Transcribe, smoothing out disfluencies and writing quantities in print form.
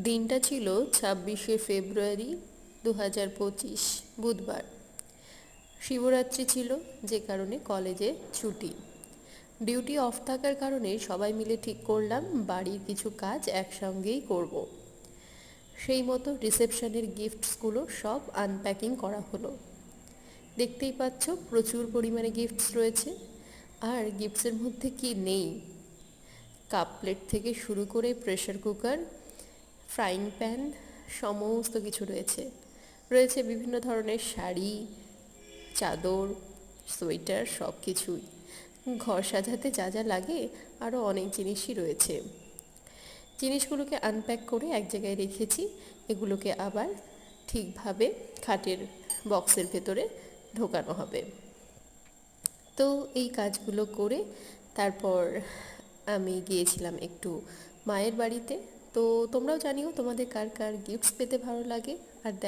দিনটা ছিল 26শে ফেব্রুয়ারি 2025, বুধবার। শিবরাত্রি ছিল, যে কারণে কলেজে ছুটি। ডিউটি অফ থাকার কারণে সবাই মিলে ঠিক করলাম বাড়ির কিছু কাজ একসঙ্গেই করব। সেই মতো রিসেপশনের গিফটসগুলো সব আনপ্যাকিং করা হলো। দেখতেই পাচ্ছ প্রচুর পরিমাণে গিফটস রয়েছে। আর গিফটসের মধ্যে কি নেই! কাপ প্লেট থেকে শুরু করে প্রেসার কুকার, ফ্রাইং প্যান, সমস্ত কিছু রয়েছে। রয়েছে বিভিন্ন ধরনের শাড়ি, চাদর, সোয়েটার, সব কিছুই। ঘর সাজাতে যা যা লাগে আরও অনেক জিনিসই রয়েছে। জিনিসগুলোকে আনপ্যাক করে এক জায়গায় রেখেছি। এগুলোকে আবার ঠিকভাবে খাটের বক্সের ভেতরে ঢোকানো হবে। তো এই কাজগুলো করে তারপর আমি গিয়েছিলাম একটু মায়ের বাড়িতে। তো তোমরাও জানিও তোমাদের কার কার গিফটস পেতে ভালো লাগে। আর